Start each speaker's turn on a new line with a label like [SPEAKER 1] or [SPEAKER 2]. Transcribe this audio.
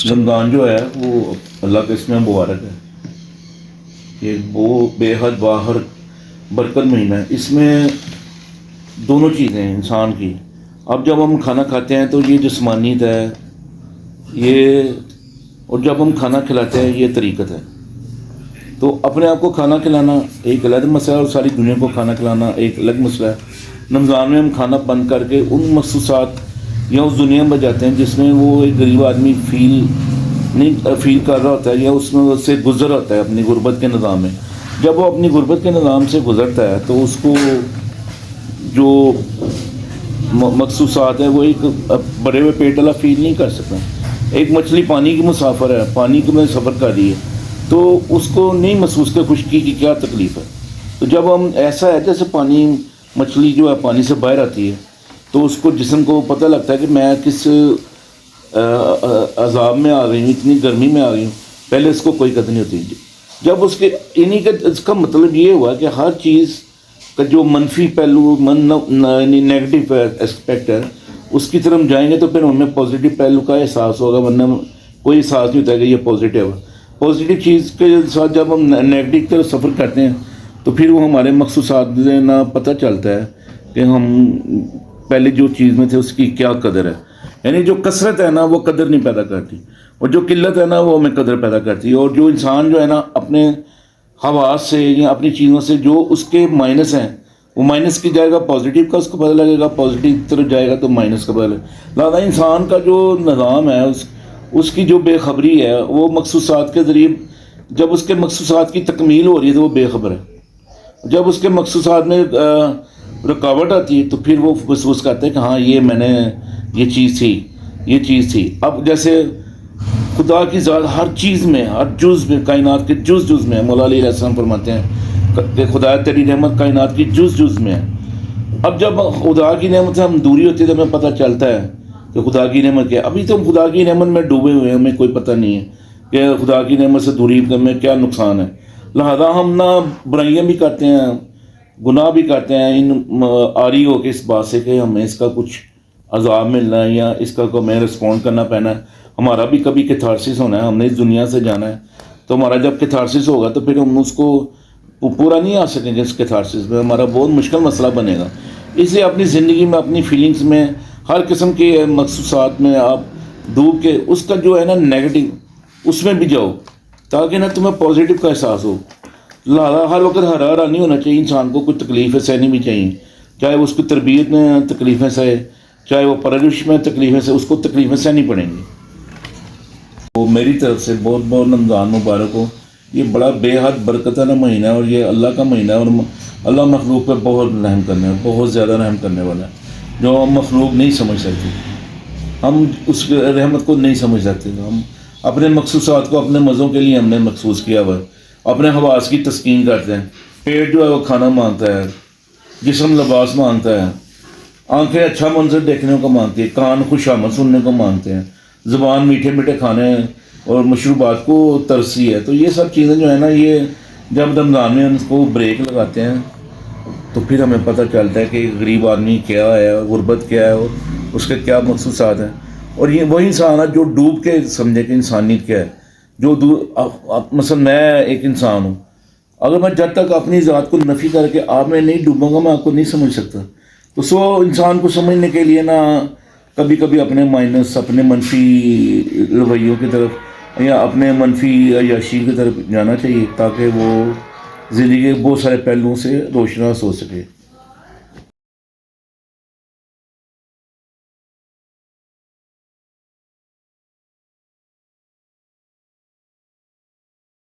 [SPEAKER 1] رمضان جو ہے وہ اللہ کا اس میں مبارک ہے، یہ وہ بے حد باہر برکت مہینہ ہے۔ اس میں دونوں چیزیں ہیں انسان کی۔ اب جب ہم کھانا کھاتے ہیں تو یہ جسمانیت ہے، یہ، اور جب ہم کھانا کھلاتے ہیں یہ طریقت ہے۔ تو اپنے آپ کو کھانا کھلانا ایک الگ مسئلہ ہے اور ساری دنیا کو کھانا کھلانا ایک الگ مسئلہ ہے۔ رمضان میں ہم کھانا بند کر کے ان مخصوصات یا اس دنیا میں جاتے ہیں جس میں وہ ایک غریب آدمی فیل کر رہا ہوتا ہے یا اس میں سے گزر ہوتا ہے اپنی غربت کے نظام میں۔ جب وہ اپنی غربت کے نظام سے گزرتا ہے تو اس کو جو مخصوصات ہیں وہ ایک بڑے ہوئے پیٹ والا فیل نہیں کر سکتا۔ ایک مچھلی پانی کی مسافر ہے، پانی کے میں سفر کر رہی ہے تو اس کو نہیں محسوس کہ خشکی کی کیا تکلیف ہے۔ تو جب ہم ایسا ہے جیسے پانی، مچھلی جو ہے پانی سے باہر آتی ہے تو اس کو جسم کو پتہ لگتا ہے کہ میں کس عذاب میں آ گئی ہوں، اتنی گرمی میں آ گئی ہوں، پہلے اس کو کوئی قدر نہیں ہوتی۔ جب اس کے اس کا مطلب یہ ہوا کہ ہر چیز کا جو منفی پہلو نیگیٹو اسپیکٹ ہے اس کی طرف جائیں گے تو پھر ہمیں پازیٹیو پہلو کا احساس ہوگا، ورنہ کوئی احساس نہیں ہوتا ہے کہ یہ پازیٹیو ہے۔ پازیٹیو چیز کے ساتھ جب ہم نیگیٹو کی طرف سفر کرتے ہیں تو پھر وہ ہمارے مخصوصات نہ پتہ چلتا ہے کہ ہم پہلے جو چیز میں تھے اس کی کیا قدر ہے۔ یعنی جو کثرت ہے نا وہ قدر نہیں پیدا کرتی، اور جو قلت ہے نا وہ ہمیں قدر پیدا کرتی ہے۔ اور جو انسان جو ہے نا اپنے حواس سے یا اپنی چیزوں سے جو اس کے مائنس ہیں وہ مائنس کی جائے گا، پازیٹیو کا اس کو پتہ لگے گا، پازیٹیو کی طرف جائے گا تو مائنس کا پتہ لگے گا۔ لہٰذا انسان کا جو نظام ہے اس کی جو بے خبری ہے وہ مخصوصات کے ذریعے، جب اس کے مخصوصات کی تکمیل ہو رہی ہے تو وہ بے خبر ہے۔ جب اس کے مخصوصات میں رکاوٹ آتی ہے تو پھر وہ محسوس کرتے ہیں کہ ہاں یہ میں نے یہ چیز تھی۔ اب جیسے خدا کی ذات ہر چیز میں، ہر جز میں، کائنات کے جز میں، مولا علیہ السلام فرماتے ہیں کہ خدا تیری نعمت کائنات کی جز میں ہے۔ اب جب خدا کی نعمت سے ہم دوری ہوتی ہے تو ہمیں پتہ چلتا ہے کہ خدا کی نعمت کیا ہے۔ ابھی تو ہم خدا کی نعمت میں ڈوبے ہوئے ہیں، ہمیں کوئی پتہ نہیں ہے کہ خدا کی نعمت سے دوری میں کیا نقصان ہے۔ لہذا ہم نہ برائیاں بھی کرتے ہیں، گناہ بھی کرتے ہیں ان عاری ہو کے اس بات سے کہ ہمیں اس کا کچھ عذاب ملنا ہے یا اس کا ہمیں رسپونڈ کرنا پینا ہے۔ ہمارا بھی کبھی کیتھارسس ہونا ہے، ہم نے اس دنیا سے جانا ہے، تو ہمارا جب کیتھارسس ہوگا تو پھر ہم اس کو پورا نہیں آ سکیں گے۔ اس کیتھارسس میں ہمارا بہت مشکل مسئلہ بنے گا۔ اس لیے اپنی زندگی میں، اپنی فیلنگز میں، ہر قسم کے مخصوصات میں آپ ڈوب کے اس کا جو ہے نا نیگیٹو اس میں بھی جاؤ تاکہ نا تمہیں پازیٹیو کا احساس ہو۔ لہٰذا ہر وقت ہرا نہیں ہونا چاہیے، انسان کو کچھ تکلیفیں سہنی بھی چاہیے، چاہے اس کی تربیت میں تکلیفیں سہے، چاہے وہ پرورش میں تکلیفیں سہے، اس کو تکلیفیں سہنی پڑیں گی۔ وہ میری طرف سے بہت بہت رمضان مبارک ہو۔ یہ بڑا بے حد برکت والا مہینہ ہے اور یہ اللہ کا مہینہ ہے، اور اللہ مخلوق پہ بہت رحم کرنے والا، بہت زیادہ رحم کرنے والا ہے، جو ہم مخلوق نہیں سمجھ سکتے۔ ہم اس رحمت کو نہیں سمجھ سکتے۔ ہم اپنے مخصوصات کو اپنے مزوں کے لیے ہم نے محسوس کیا ہوا ہے، اپنے حواس کی تسکین کرتے ہیں۔ پیٹ جو ہے وہ کھانا مانگتا ہے، جسم لباس مانگتا ہے، آنکھیں اچھا منظر دیکھنے کو مانگتی ہے، کان خوش آمد سننے کو مانگتے ہیں، زبان میٹھے میٹھے کھانے اور مشروبات کو ترسی ہے۔ تو یہ سب چیزیں جو ہے نا، یہ جب رمضان میں ان کو بریک لگاتے ہیں تو پھر ہمیں پتہ چلتا ہے کہ غریب آدمی کیا ہے، غربت کیا ہے، اور اس کے کیا مخصوصات ہیں۔ اور یہ وہی انسان ہے جو ڈوب کے سمجھے کہ انسانیت کیا ہے، جو مثلا میں ایک انسان ہوں، اگر میں جب تک اپنی ذات کو نفی کر کے آپ میں نہیں ڈوبوں گا میں آپ کو نہیں سمجھ سکتا۔ تو انسان کو سمجھنے کے لیے نا کبھی کبھی اپنے مائنس، اپنے منفی رویوں کی طرف یا اپنے منفی عیاشی کی طرف جانا چاہیے تاکہ وہ زندگی کے بہت سارے پہلوؤں سے روشناس ہو سکے۔